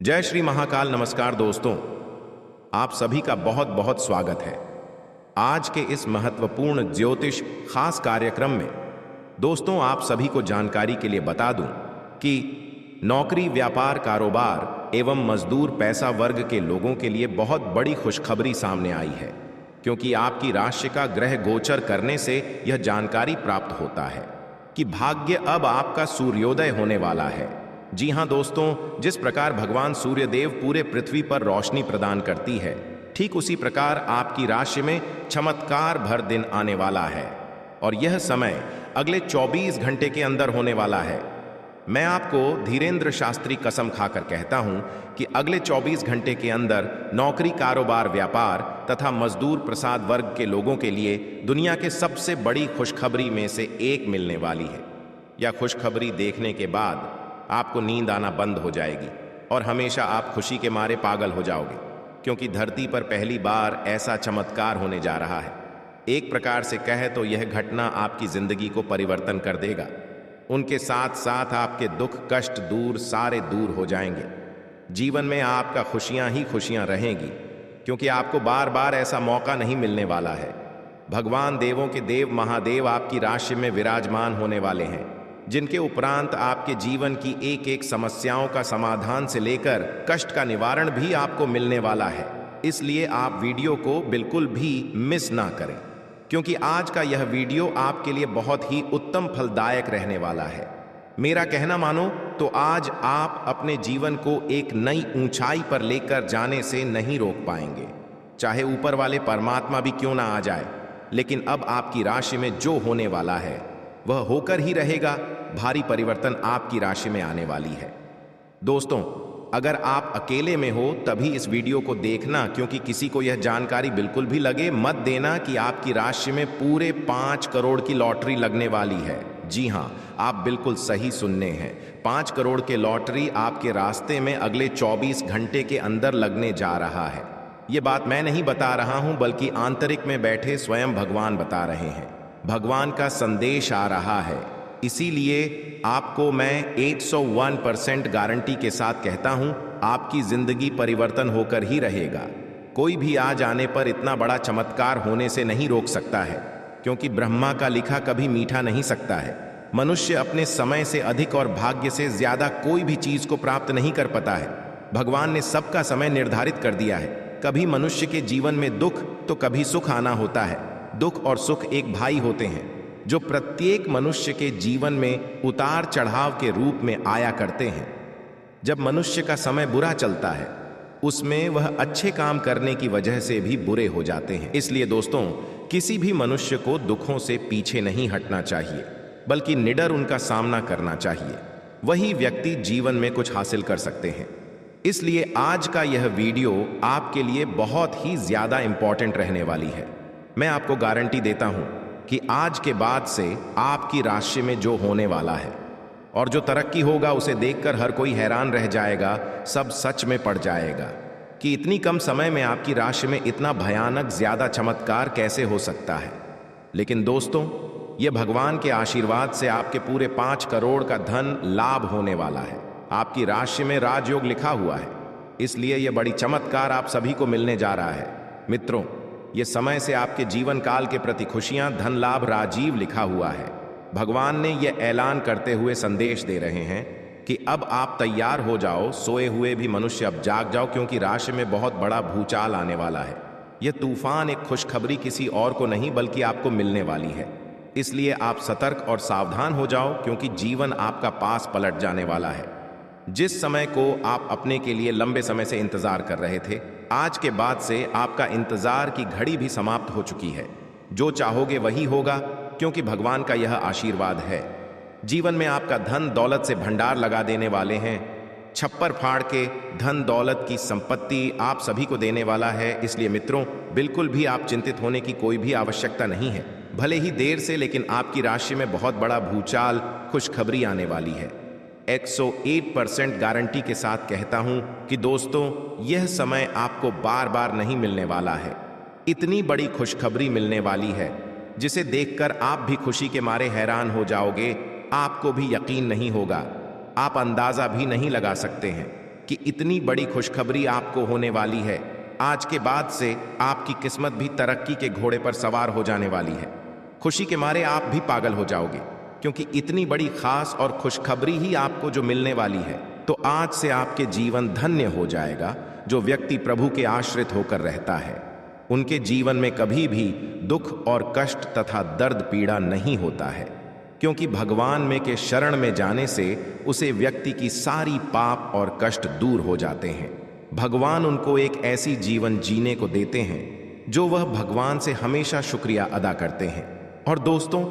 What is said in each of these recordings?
जय श्री महाकाल। नमस्कार दोस्तों, आप सभी का बहुत बहुत स्वागत है आज के इस महत्वपूर्ण ज्योतिष खास कार्यक्रम में। दोस्तों, आप सभी को जानकारी के लिए बता दूं कि नौकरी, व्यापार, कारोबार एवं मजदूर पैसा वर्ग के लोगों के लिए बहुत बड़ी खुशखबरी सामने आई है, क्योंकि आपकी राशि का ग्रह गोचर करने से यह जानकारी प्राप्त होता है कि भाग्य अब आपका सूर्योदय होने वाला है। जी हां दोस्तों, जिस प्रकार भगवान सूर्यदेव पूरे पृथ्वी पर रोशनी प्रदान करती है, ठीक उसी प्रकार आपकी राशि में चमत्कार भर दिन आने वाला है और यह समय अगले 24 घंटे के अंदर होने वाला है। मैं आपको धीरेन्द्र शास्त्री कसम खाकर कहता हूं कि अगले 24 घंटे के अंदर नौकरी, कारोबार, व्यापार तथा मजदूर प्रसाद वर्ग के लोगों के लिए दुनिया के सबसे बड़ी खुशखबरी में से एक मिलने वाली है। यह खुशखबरी देखने के बाद आपको नींद आना बंद हो जाएगी और हमेशा आप खुशी के मारे पागल हो जाओगे, क्योंकि धरती पर पहली बार ऐसा चमत्कार होने जा रहा है। एक प्रकार से कहे तो यह घटना आपकी जिंदगी को परिवर्तन कर देगा। उनके साथ साथ आपके दुख, कष्ट सारे दूर हो जाएंगे। जीवन में आपका खुशियां ही खुशियां रहेंगी, क्योंकि आपको बार बार ऐसा मौका नहीं मिलने वाला है। भगवान देवों के देव महादेव आपकी राशि में विराजमान होने वाले हैं, जिनके उपरांत आपके जीवन की एक एक समस्याओं का समाधान से लेकर कष्ट का निवारण भी आपको मिलने वाला है। इसलिए आप वीडियो को बिल्कुल भी मिस ना करें, क्योंकि आज का यह वीडियो आपके लिए बहुत ही उत्तम फलदायक रहने वाला है। मेरा कहना मानो तो आज आप अपने जीवन को एक नई ऊंचाई पर लेकर जाने से नहीं रोक पाएंगे, चाहे ऊपर वाले परमात्मा भी क्यों ना आ जाए। लेकिन अब आपकी राशि में जो होने वाला है वह होकर ही रहेगा। भारी परिवर्तन आपकी राशि में आने वाली है। दोस्तों, अगर आप अकेले में हो तभी इस वीडियो को देखना, क्योंकि किसी को यह जानकारी बिल्कुल भी लगे मत देना कि आपकी राशि में पूरे 5 करोड़ की लॉटरी लगने वाली है। जी हां, आप बिल्कुल सही सुनने हैं। 5 करोड़ के लॉटरी आपके रास्ते में अगले 24 घंटे के अंदर लगने जा रहा है। ये बात मैं नहीं बता रहा हूं, बल्कि आंतरिक में बैठे स्वयं भगवान बता रहे हैं। भगवान का संदेश आ रहा है, इसीलिए आपको मैं 101% गारंटी के साथ कहता हूं, आपकी जिंदगी परिवर्तन होकर ही रहेगा। कोई भी आज आने पर इतना बड़ा चमत्कार होने से नहीं रोक सकता है, क्योंकि ब्रह्मा का लिखा कभी मीठा नहीं सकता है। मनुष्य अपने समय से अधिक और भाग्य से ज्यादा कोई भी चीज को प्राप्त नहीं कर पाता है। भगवान ने सबका समय निर्धारित कर दिया है। कभी मनुष्य के जीवन में दुख तो कभी सुख आना होता है। दुख और सुख एक भाई होते हैं, जो प्रत्येक मनुष्य के जीवन में उतार चढ़ाव के रूप में आया करते हैं। जब मनुष्य का समय बुरा चलता है, उसमें वह अच्छे काम करने की वजह से भी बुरे हो जाते हैं। इसलिए दोस्तों, किसी भी मनुष्य को दुखों से पीछे नहीं हटना चाहिए, बल्कि निडर उनका सामना करना चाहिए। वही व्यक्ति जीवन में कुछ हासिल कर सकते हैं। इसलिए आज का यह वीडियो आपके लिए बहुत ही ज्यादा इंपॉर्टेंट रहने वाली है। मैं आपको गारंटी देता हूं कि आज के बाद से आपकी राशि में जो होने वाला है और जो तरक्की होगा, उसे देखकर हर कोई हैरान रह जाएगा। सब सच में पड़ जाएगा कि इतनी कम समय में आपकी राशि में इतना भयानक ज्यादा चमत्कार कैसे हो सकता है। लेकिन दोस्तों, यह भगवान के आशीर्वाद से आपके पूरे 5 करोड़ का धन लाभ होने वाला है। आपकी राशि में राजयोग लिखा हुआ है, इसलिए यह बड़ी चमत्कार आप सभी को मिलने जा रहा है। मित्रों, ये समय से आपके जीवन काल के प्रति खुशियां, धन लाभ, राजीव लिखा हुआ है। भगवान ने यह ऐलान करते हुए संदेश दे रहे हैं कि अब आप तैयार हो जाओ। सोए हुए भी मनुष्य अब जाग जाओ, क्योंकि राशि में बहुत बड़ा भूचाल आने वाला है। यह तूफान एक खुशखबरी किसी और को नहीं बल्कि आपको मिलने वाली है। इसलिए आप सतर्क और सावधान हो जाओ, क्योंकि जीवन आपका पास पलट जाने वाला है। जिस समय को आप अपने के लिए लंबे समय से इंतजार कर रहे थे, आज के बाद से आपका इंतजार की घड़ी भी समाप्त हो चुकी है। जो चाहोगे वही होगा, क्योंकि भगवान का यह आशीर्वाद है। जीवन में आपका धन दौलत से भंडार लगा देने वाले हैं। छप्पर फाड़ के धन दौलत की संपत्ति आप सभी को देने वाला है। इसलिए मित्रों, बिल्कुल भी आप चिंतित होने की कोई भी आवश्यकता नहीं है। भले ही देर से, लेकिन आपकी राशि में बहुत बड़ा भूचाल, खुशखबरी आने वाली है। 101% गारंटी के साथ कहता हूं कि दोस्तों, यह समय आपको बार बार नहीं मिलने वाला है। इतनी बड़ी खुशखबरी मिलने वाली है, जिसे देखकर आप भी खुशी के मारे हैरान हो जाओगे। आपको भी यकीन नहीं होगा, आप अंदाजा भी नहीं लगा सकते हैं। कि इतनी बड़ी खुशखबरी आपको होने वाली है। आज के बाद से आपकी किस्मत भी तरक्की के घोड़े पर सवार हो जाने वाली है। खुशी के मारे आप भी पागल हो जाओगे, क्योंकि इतनी बड़ी खास और खुशखबरी ही आपको जो मिलने वाली है। तो आज से आपके जीवन धन्य हो जाएगा। जो व्यक्ति प्रभु के आश्रित होकर रहता है, उनके जीवन में कभी भी दुख और कष्ट तथा दर्द पीड़ा नहीं होता है, क्योंकि भगवान में के शरण में जाने से उसे व्यक्ति की सारी पाप और कष्ट दूर हो जाते हैं। भगवान उनको एक ऐसी जीवन जीने को देते हैं जो वह भगवान से हमेशा शुक्रिया अदा करते हैं। और दोस्तों,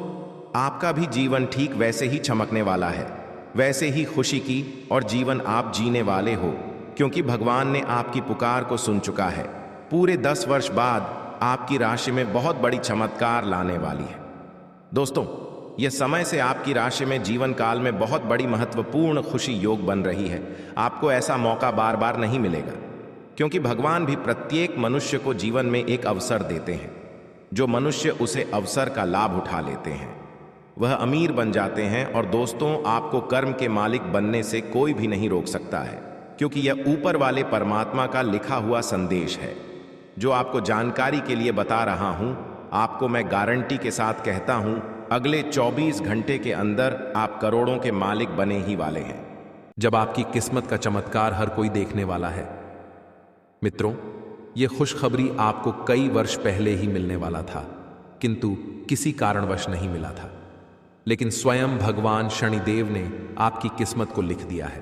आपका भी जीवन ठीक वैसे ही चमकने वाला है, वैसे ही खुशी की और जीवन आप जीने वाले हो, क्योंकि भगवान ने आपकी पुकार को सुन चुका है। पूरे 10 वर्ष बाद आपकी राशि में बहुत बड़ी चमत्कार लाने वाली है। दोस्तों, यह समय से आपकी राशि में जीवन काल में बहुत बड़ी महत्वपूर्ण खुशी योग बन रही है। आपको ऐसा मौका बार बार नहीं मिलेगा, क्योंकि भगवान भी प्रत्येक मनुष्य को जीवन में एक अवसर देते हैं। जो मनुष्य उसे अवसर का लाभ उठा लेते हैं वह अमीर बन जाते हैं। और दोस्तों, आपको कर्म के मालिक बनने से कोई भी नहीं रोक सकता है, क्योंकि यह ऊपर वाले परमात्मा का लिखा हुआ संदेश है जो आपको जानकारी के लिए बता रहा हूं। आपको मैं गारंटी के साथ कहता हूं, अगले 24 घंटे के अंदर आप करोड़ों के मालिक बने ही वाले हैं। जब आपकी किस्मत का चमत्कार हर कोई देखने वाला है। मित्रों, यह खुशखबरी आपको कई वर्ष पहले ही मिलने वाला था, किंतु किसी कारणवश नहीं मिला था। लेकिन स्वयं भगवान शनिदेव ने आपकी किस्मत को लिख दिया है।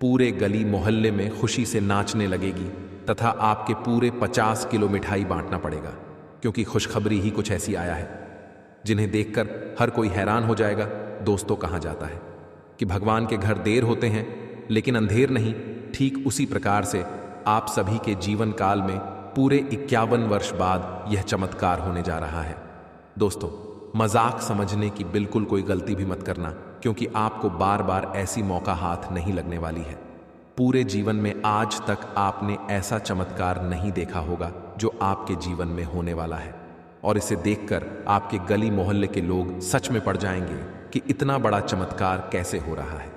पूरे गली मोहल्ले में खुशी से नाचने लगेगी तथा आपके पूरे 50 किलो मिठाई बांटना पड़ेगा, क्योंकि खुशखबरी ही कुछ ऐसी आया है जिन्हें देखकर हर कोई हैरान हो जाएगा। दोस्तों, कहा जाता है कि भगवान के घर देर होते हैं लेकिन अंधेर नहीं। ठीक उसी प्रकार से आप सभी के जीवन काल में पूरे 51 वर्ष बाद यह चमत्कार होने जा रहा है। दोस्तों, मजाक समझने की बिल्कुल कोई गलती भी मत करना, क्योंकि आपको बार बार ऐसी मौका हाथ नहीं लगने वाली है। पूरे जीवन में आज तक आपने ऐसा चमत्कार नहीं देखा होगा जो आपके जीवन में होने वाला है। और इसे देखकर आपके गली मोहल्ले के लोग सच में पड़ जाएंगे कि इतना बड़ा चमत्कार कैसे हो रहा है।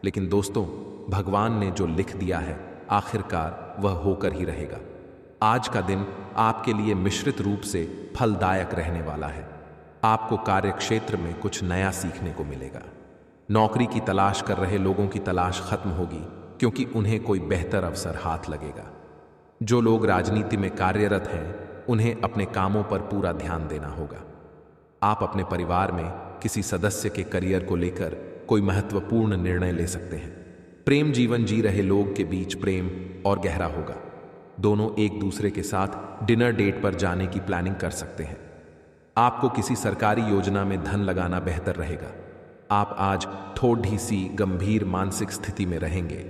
लेकिन दोस्तों, भगवान ने जो लिख दिया है आखिरकार वह होकर ही रहेगा। आज का दिन आपके लिए मिश्रित रूप से फलदायक रहने वाला है। आपको कार्यक्षेत्र में कुछ नया सीखने को मिलेगा। नौकरी की तलाश कर रहे लोगों की तलाश खत्म होगी, क्योंकि उन्हें कोई बेहतर अवसर हाथ लगेगा। जो लोग राजनीति में कार्यरत हैं, उन्हें अपने कामों पर पूरा ध्यान देना होगा। आप अपने परिवार में किसी सदस्य के करियर को लेकर कोई महत्वपूर्ण निर्णय ले सकते हैं। प्रेम जीवन जी रहे लोग के बीच प्रेम और गहरा होगा। दोनों एक दूसरे के साथ डिनर डेट पर जाने की प्लानिंग कर सकते हैं। आपको किसी सरकारी योजना में धन लगाना बेहतर रहेगा। आप आज थोड़ी सी गंभीर मानसिक स्थिति में रहेंगे।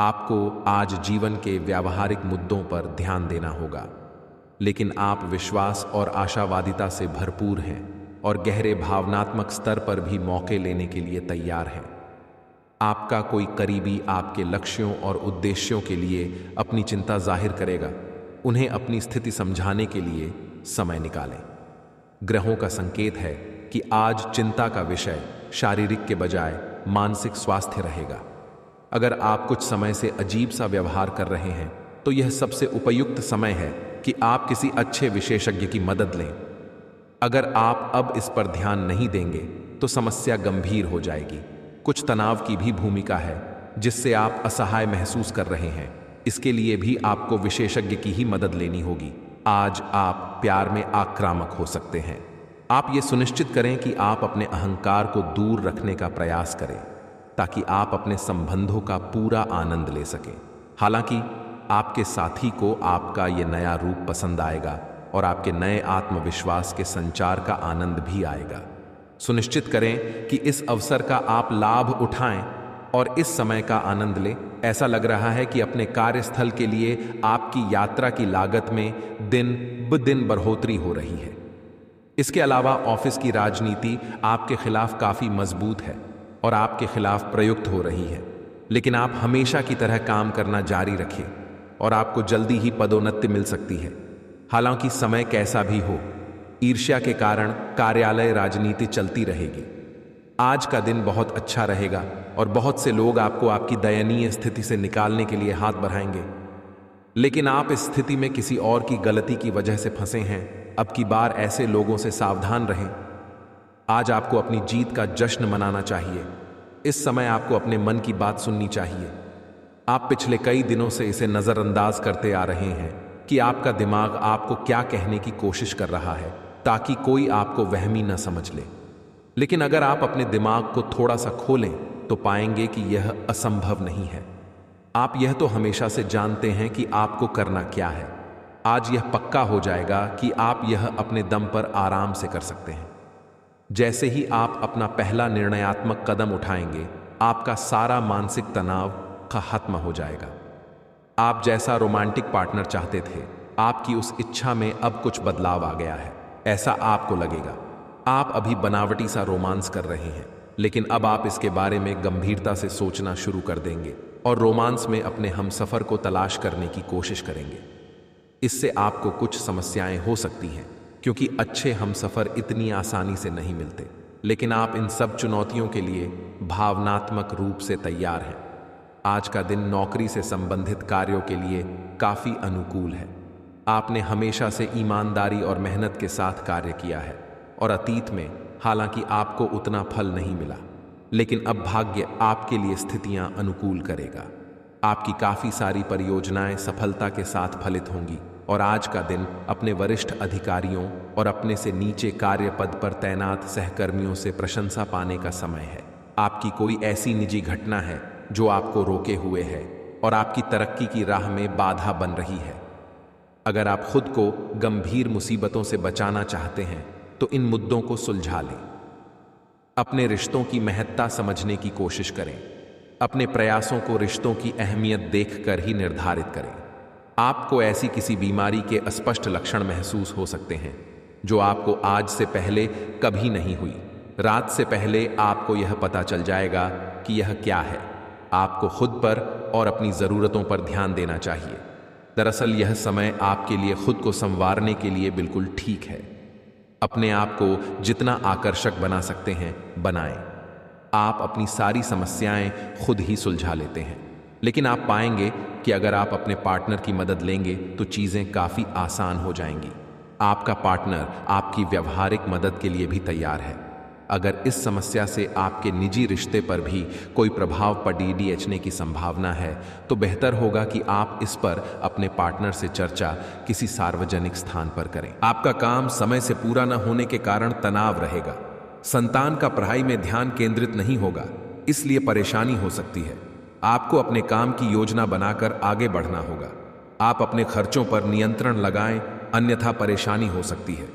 आपको आज जीवन के व्यावहारिक मुद्दों पर ध्यान देना होगा, लेकिन आप विश्वास और आशावादिता से भरपूर हैं और गहरे भावनात्मक स्तर पर भी मौके लेने के लिए तैयार हैं। आपका कोई करीबी आपके लक्ष्यों और उद्देश्यों के लिए अपनी चिंता जाहिर करेगा। उन्हें अपनी स्थिति समझाने के लिए समय निकालें। ग्रहों का संकेत है कि आज चिंता का विषय शारीरिक के बजाय मानसिक स्वास्थ्य रहेगा। अगर आप कुछ समय से अजीब सा व्यवहार कर रहे हैं, तो यह सबसे उपयुक्त समय है कि आप किसी अच्छे विशेषज्ञ की मदद लें। अगर आप अब इस पर ध्यान नहीं देंगे तो समस्या गंभीर हो जाएगी। कुछ तनाव की भी भूमिका है जिससे आप असहाय महसूस कर रहे हैं। इसके लिए भी आपको विशेषज्ञ की ही मदद लेनी होगी। आज आप प्यार में आक्रामक हो सकते हैं। आप ये सुनिश्चित करें कि आप अपने अहंकार को दूर रखने का प्रयास करें, ताकि आप अपने संबंधों का पूरा आनंद ले सकें। हालांकि आपके साथी को आपका ये नया रूप पसंद आएगा और आपके नए आत्मविश्वास के संचार का आनंद भी आएगा। सुनिश्चित करें कि इस अवसर का आप लाभ उठाएं और इस समय का आनंद लें। ऐसा लग रहा है कि अपने कार्यस्थल के लिए आपकी यात्रा की लागत में दिन ब दिन बढ़ोतरी हो रही है। इसके अलावा ऑफिस की राजनीति आपके खिलाफ काफी मजबूत है और आपके खिलाफ प्रयुक्त हो रही है, लेकिन आप हमेशा की तरह काम करना जारी रखें और आपको जल्दी ही पदोन्नति मिल सकती है। हालांकि समय कैसा भी हो, ईर्ष्या के कारण कार्यालय राजनीति चलती रहेगी। आज का दिन बहुत अच्छा रहेगा और बहुत से लोग आपको आपकी दयनीय स्थिति से निकालने के लिए हाथ बढ़ाएंगे। लेकिन आप इस स्थिति में किसी और की गलती की वजह से फंसे हैं। अब की बार ऐसे लोगों से सावधान रहें। आज आपको अपनी जीत का जश्न मनाना चाहिए। इस समय आपको अपने मन की बात सुननी चाहिए। आप पिछले कई दिनों से इसे नजरअंदाज करते आ रहे हैं कि आपका दिमाग आपको क्या कहने की कोशिश कर रहा है ताकि कोई आपको वहमी न समझ ले। लेकिन अगर आप अपने दिमाग को थोड़ा सा खोलें तो पाएंगे कि यह असंभव नहीं है। आप यह तो हमेशा से जानते हैं कि आपको करना क्या है। आज यह पक्का हो जाएगा कि आप यह अपने दम पर आराम से कर सकते हैं। जैसे ही आप अपना पहला निर्णयात्मक कदम उठाएंगे, आपका सारा मानसिक तनाव खत्म हो जाएगा। आप जैसा रोमांटिक पार्टनर चाहते थे, आपकी उस इच्छा में अब कुछ बदलाव आ गया है, ऐसा आपको लगेगा। आप अभी बनावटी सा रोमांस कर रहे हैं, लेकिन अब आप इसके बारे में गंभीरता से सोचना शुरू कर देंगे और रोमांस में अपने हमसफर को तलाश करने की कोशिश करेंगे। इससे आपको कुछ समस्याएं हो सकती हैं, क्योंकि अच्छे हमसफर इतनी आसानी से नहीं मिलते। लेकिन आप इन सब चुनौतियों के लिए भावनात्मक रूप से तैयार हैं। आज का दिन नौकरी से संबंधित कार्यों के लिए काफी अनुकूल है। आपने हमेशा से ईमानदारी और मेहनत के साथ कार्य किया है और अतीत में हालांकि आपको उतना फल नहीं मिला, लेकिन अब भाग्य आपके लिए स्थितियां अनुकूल करेगा। आपकी काफी सारी परियोजनाएं सफलता के साथ फलित होंगी और आज का दिन अपने वरिष्ठ अधिकारियों और अपने से नीचे कार्य पद पर तैनात सहकर्मियों से प्रशंसा पाने का समय है। आपकी कोई ऐसी निजी घटना है जो आपको रोके हुए है और आपकी तरक्की की राह में बाधा बन रही है। अगर आप खुद को गंभीर मुसीबतों से बचाना चाहते हैं तो इन मुद्दों को सुलझा लें। अपने रिश्तों की महत्ता समझने की कोशिश करें। अपने प्रयासों को रिश्तों की अहमियत देखकर ही निर्धारित करें। आपको ऐसी किसी बीमारी के अस्पष्ट लक्षण महसूस हो सकते हैं जो आपको आज से पहले कभी नहीं हुई। रात से पहले आपको यह पता चल जाएगा कि यह क्या है। आपको खुद पर और अपनी ज़रूरतों पर ध्यान देना चाहिए। दरअसल यह समय आपके लिए खुद को संवारने के लिए बिल्कुल ठीक है। अपने आप को जितना आकर्षक बना सकते हैं बनाएं। आप अपनी सारी समस्याएं खुद ही सुलझा लेते हैं, लेकिन आप पाएंगे कि अगर आप अपने पार्टनर की मदद लेंगे तो चीजें काफी आसान हो जाएंगी। आपका पार्टनर आपकी व्यावहारिक मदद के लिए भी तैयार है। अगर इस समस्या से आपके निजी रिश्ते पर भी कोई प्रभाव पड़ने की संभावना है तो बेहतर होगा कि आप इस पर अपने पार्टनर से चर्चा किसी सार्वजनिक स्थान पर करें। आपका काम समय से पूरा न होने के कारण तनाव रहेगा। संतान का पढ़ाई में ध्यान केंद्रित नहीं होगा, इसलिए परेशानी हो सकती है। आपको अपने काम की योजना बनाकर आगे बढ़ना होगा। आप अपने खर्चों पर नियंत्रण लगाएं, अन्यथा परेशानी हो सकती है।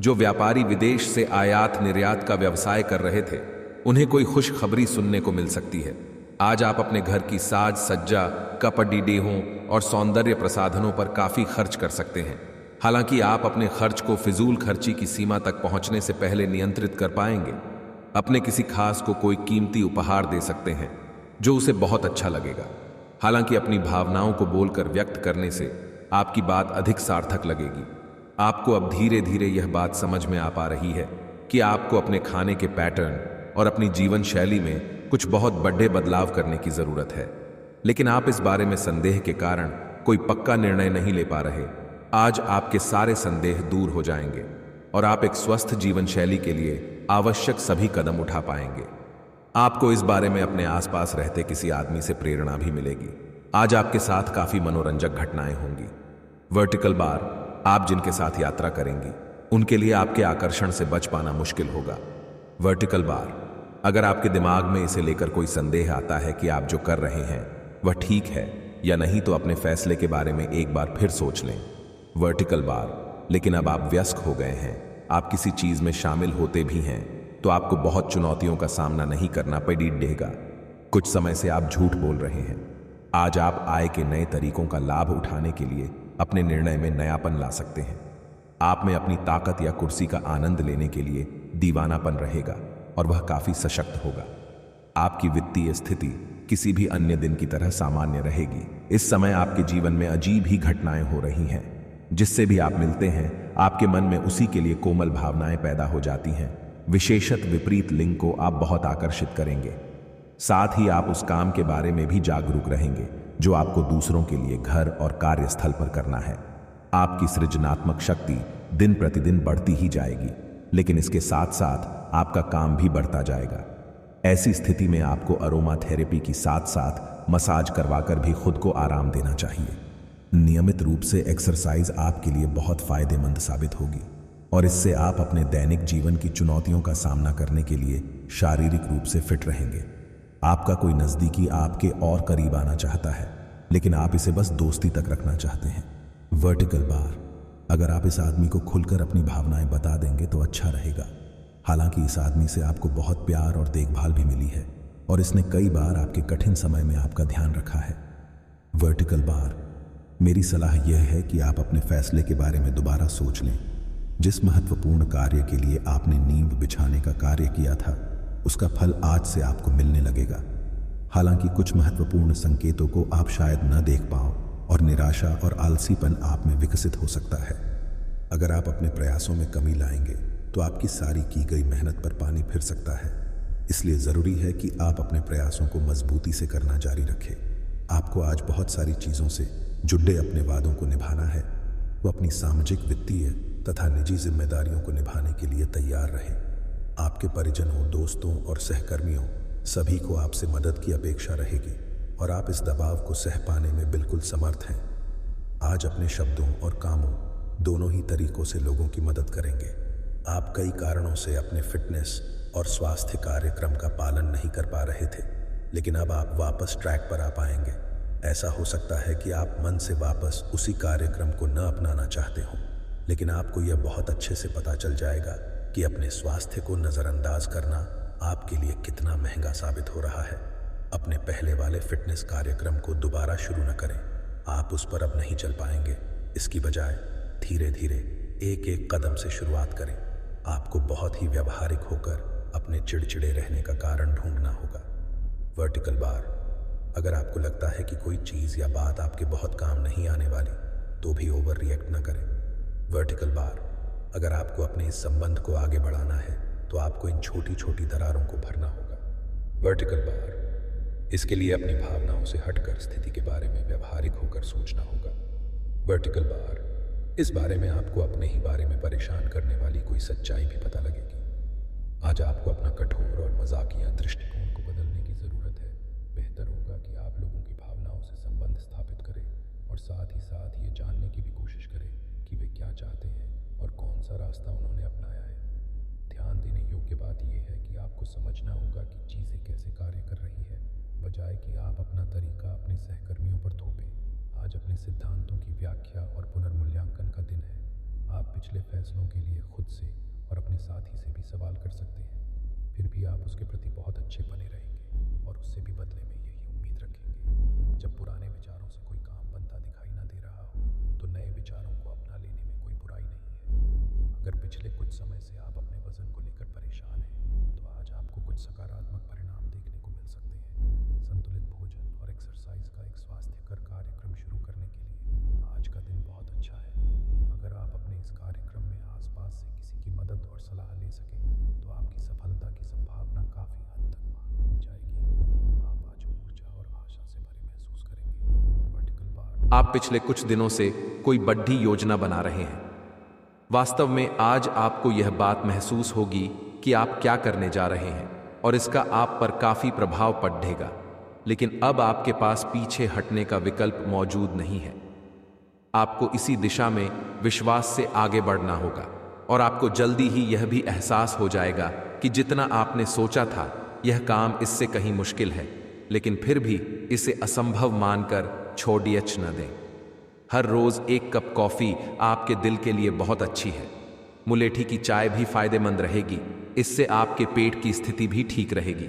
जो व्यापारी विदेश से आयात निर्यात का व्यवसाय कर रहे थे, उन्हें कोई खुशखबरी सुनने को मिल सकती है। आज आप अपने घर की साज सज्जा, कपड़ेहों और सौंदर्य प्रसाधनों पर काफी खर्च कर सकते हैं। हालांकि आप अपने खर्च को फिजूल खर्ची की सीमा तक पहुंचने से पहले नियंत्रित कर पाएंगे। अपने किसी खास को कोई कीमती उपहार दे सकते हैं जो उसे बहुत अच्छा लगेगा। हालांकि अपनी भावनाओं को बोलकर व्यक्त करने से आपकी बात अधिक सार्थक लगेगी। आपको अब धीरे धीरे यह बात समझ में आ पा रही है कि आपको अपने खाने के पैटर्न और अपनी जीवन शैली में कुछ बहुत बड़े बदलाव करने की जरूरत है, लेकिन आप इस बारे में संदेह के कारण कोई पक्का निर्णय नहीं ले पा रहे। आज आपके सारे संदेह दूर हो जाएंगे और आप एक स्वस्थ जीवन शैली के लिए आवश्यक सभी कदम उठा पाएंगे। आपको इस बारे में अपने आसपास रहते किसी आदमी से प्रेरणा भी मिलेगी। आज आपके साथ काफी मनोरंजक घटनाएं होंगी। वर्टिकल बार, आप जिनके साथ यात्रा करेंगी उनके लिए आपके आकर्षण से बच पाना मुश्किल होगा। वर्टिकल बार, अगर आपके दिमाग में इसे लेकर कोई संदेह आता है कि आप जो कर रहे हैं वह ठीक है या नहीं, तो अपने फैसले के बारे में एक बार फिर सोच लें। वर्टिकल बार, लेकिन अब आप व्यस्क हो गए हैं, आप किसी चीज में शामिल होते भी हैं तो आपको बहुत चुनौतियों का सामना नहीं करना पड़ेगा। कुछ समय से आप झूठ बोल रहे हैं। आज आप आय के नए तरीकों का लाभ उठाने के लिए अपने निर्णय में नयापन ला सकते हैं। आप में अपनी ताकत या कुर्सी का आनंद लेने के लिए दीवानापन रहेगा और वह काफी सशक्त होगा। आपकी वित्तीय स्थिति किसी भी अन्य दिन की तरह सामान्य रहेगी। इस समय आपके जीवन में अजीब ही घटनाएं हो रही हैं। जिससे भी आप मिलते हैं आपके मन में उसी के लिए कोमल भावनाएं पैदा हो जाती हैं। विशेषत विपरीत लिंग को आप बहुत आकर्षित करेंगे। साथ ही आप उस काम के बारे में भी जागरूक रहेंगे जो आपको दूसरों के लिए घर और कार्यस्थल पर करना है। आपकी सृजनात्मक शक्ति दिन प्रतिदिन बढ़ती ही जाएगी, लेकिन इसके साथ साथ आपका काम भी बढ़ता जाएगा। ऐसी स्थिति में आपको अरोमा थेरेपी की साथ साथ मसाज करवाकर भी खुद को आराम देना चाहिए। नियमित रूप से एक्सरसाइज आपके लिए बहुत फायदेमंद साबित होगी और इससे आप अपने दैनिक जीवन की चुनौतियों का सामना करने के लिए शारीरिक रूप से फिट रहेंगे। आपका कोई नज़दीकी आपके और करीब आना चाहता है, लेकिन आप इसे बस दोस्ती तक रखना चाहते हैं। वर्टिकल बार, अगर आप इस आदमी को खुलकर अपनी भावनाएं बता देंगे तो अच्छा रहेगा। हालांकि इस आदमी से आपको बहुत प्यार और देखभाल भी मिली है और इसने कई बार आपके कठिन समय में आपका ध्यान रखा है। वर्टिकल बार, मेरी सलाह यह है कि आप अपने फैसले के बारे में दोबारा सोच लें। जिस महत्वपूर्ण कार्य के लिए आपने नींव बिछाने का कार्य किया था, उसका फल आज से आपको मिलने लगेगा। हालांकि कुछ महत्वपूर्ण संकेतों को आप शायद न देख पाओ और निराशा और आलसीपन आप में विकसित हो सकता है। अगर आप अपने प्रयासों में कमी लाएंगे तो आपकी सारी की गई मेहनत पर पानी फिर सकता है। इसलिए ज़रूरी है कि आप अपने प्रयासों को मजबूती से करना जारी रखें। आपको आज बहुत सारी चीज़ों से जुड़े अपने वादों को निभाना है। वो अपनी सामाजिक, वित्तीय तथा निजी जिम्मेदारियों को निभाने के लिए तैयार रहें। आपके परिजनों, दोस्तों और सहकर्मियों सभी को आपसे मदद की अपेक्षा रहेगी और आप इस दबाव को सह पाने में बिल्कुल समर्थ हैं। आज अपने शब्दों और कामों दोनों ही तरीकों से लोगों की मदद करेंगे। आप कई कारणों से अपने फिटनेस और स्वास्थ्य कार्यक्रम का पालन नहीं कर पा रहे थे, लेकिन अब आप वापस ट्रैक पर आ पाएंगे। ऐसा हो सकता है कि आप मन से वापस उसी कार्यक्रम को न अपनाना चाहते हो, लेकिन आपको यह बहुत अच्छे से पता चल जाएगा कि अपने स्वास्थ्य को नज़रअंदाज करना आपके लिए कितना महंगा साबित हो रहा है। अपने पहले वाले फिटनेस कार्यक्रम को दोबारा शुरू न करें। आप उस पर अब नहीं चल पाएंगे। इसकी बजाय धीरे धीरे एक एक कदम से शुरुआत करें। आपको बहुत ही व्यवहारिक होकर अपने चिड़चिड़े रहने का कारण ढूंढना होगा। वर्टिकल बार, अगर आपको लगता है कि कोई चीज़ या बात आपके बहुत काम नहीं आने वाली, तो भी ओवर रिएक्ट न करें। वर्टिकल बार, अगर आपको अपने इस संबंध को आगे बढ़ाना है तो आपको इन छोटी छोटी दरारों को भरना होगा। वर्टिकल बार, इसके लिए अपनी भावनाओं से हटकर स्थिति के बारे में व्यवहारिक होकर सोचना होगा। वर्टिकल बार, इस बारे में आपको अपने ही बारे में परेशान करने वाली कोई सच्चाई भी पता लगेगी। आज आपको अपना कठोर और मजाकिया दृष्टिकोण को बदलने की ज़रूरत है। बेहतर होगा कि आप लोगों की भावनाओं से संबंध स्थापित करें और साथ ही साथ ये जानने की भी कोशिश करें कि वे क्या चाहते हैं और कौन सा रास्ता उन्होंने अपनाया है। ध्यान देने योग्य बात यह है कि आपको समझना होगा कि चीज़ें कैसे कार्य कर रही है, बजाय कि आप अपना तरीका अपने सहकर्मियों पर थोपें। आज अपने सिद्धांतों की व्याख्या और पुनर्मूल्यांकन का दिन है। आप पिछले फैसलों के लिए खुद से और अपने साथी से भी सवाल कर सकते हैं। फिर भी आप उसके प्रति बहुत अच्छे बने रहेंगे और उससे भी बदले में यही उम्मीद रखेंगे। जब पुराने विचारों से कोई काम बनता दिखाई ना दे रहा हो, तो नए विचारों को अपना लेने में कोई बुराई नहीं है। अगर पिछले कुछ समय से आप अपने वजन को लेकर परेशान हैं, तो आज आपको कुछ सकारात्मक परिणाम देखने को मिल सकते हैं। संतुलित भोजन और एक्सरसाइज का एक स्वास्थ्यकर कार्यक्रम शुरू करने के लिए आज का दिन बहुत अच्छा है। अगर आप अपने इस कार्यक्रम में आसपास से किसी की मदद और सलाह ले सकें, तो आपकी सफलता की संभावना काफ़ी हद तक बढ़ जाएगी। आप आज ऊर्जा और आशा से भरे महसूस करेंगे। वर्टिकल बार, आप पिछले कुछ दिनों से कोई बड़ी योजना बना रहे हैं। वास्तव में आज आपको यह बात महसूस होगी कि आप क्या करने जा रहे हैं और इसका आप पर काफ़ी प्रभाव पड़ेगा, लेकिन अब आपके पास पीछे हटने का विकल्प मौजूद नहीं है। आपको इसी दिशा में विश्वास से आगे बढ़ना होगा और आपको जल्दी ही यह भी एहसास हो जाएगा कि जितना आपने सोचा था यह काम इससे कहीं मुश्किल है, लेकिन फिर भी इसे असंभव मानकर छोड़िए न दें। हर रोज़ एक कप कॉफ़ी आपके दिल के लिए बहुत अच्छी है। मुलेठी की चाय भी फायदेमंद रहेगी, इससे आपके पेट की स्थिति भी ठीक रहेगी।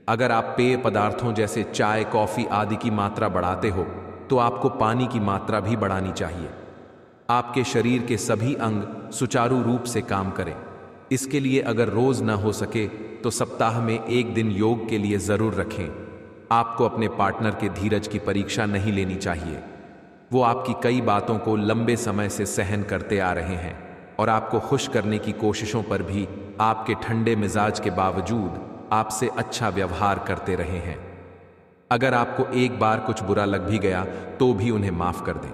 अगर आप पेय पदार्थों जैसे चाय, कॉफ़ी आदि की मात्रा बढ़ाते हो, तो आपको पानी की मात्रा भी बढ़ानी चाहिए। आपके शरीर के सभी अंग सुचारू रूप से काम करें। इसके लिए अगर रोज़ न हो सके तो सप्ताह में एक दिन योग के लिए ज़रूर रखें। आपको अपने पार्टनर के धीरज की परीक्षा नहीं लेनी चाहिए। वो आपकी कई बातों को लंबे समय से सहन करते आ रहे हैं और आपको खुश करने की कोशिशों पर भी आपके ठंडे मिजाज के बावजूद आपसे अच्छा व्यवहार करते रहे हैं। अगर आपको एक बार कुछ बुरा लग भी गया तो भी उन्हें माफ कर दें।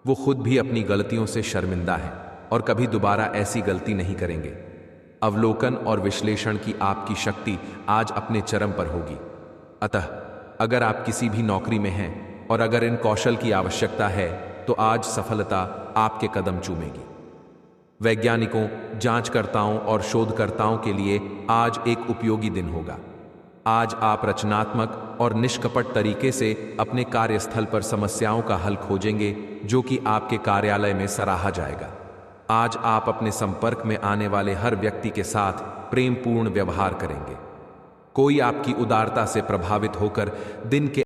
वो खुद भी अपनी गलतियों से शर्मिंदा हैं और कभी दोबारा ऐसी गलती नहीं करेंगे। अवलोकन और विश्लेषण की आपकी शक्ति आज अपने चरम पर होगी। अतः अगर आप किसी भी नौकरी में हैं और अगर इन कौशल की आवश्यकता है तो आज सफलता आपके कदम चूमेगी। वैज्ञानिकों, जांचकर्ताओं और शोधकर्ताओं के लिए आज एक उपयोगी दिन होगा। आज आप रचनात्मक और निष्कपट तरीके से अपने कार्यस्थल पर समस्याओं का हल खोजेंगे जो कि आपके कार्यालय में सराहा जाएगा। आज आप अपने संपर्क में आने वाले हर व्यक्ति के साथ प्रेमपूर्ण व्यवहार करेंगे। कोई आपकी उदारता से प्रभावित होकर दिन के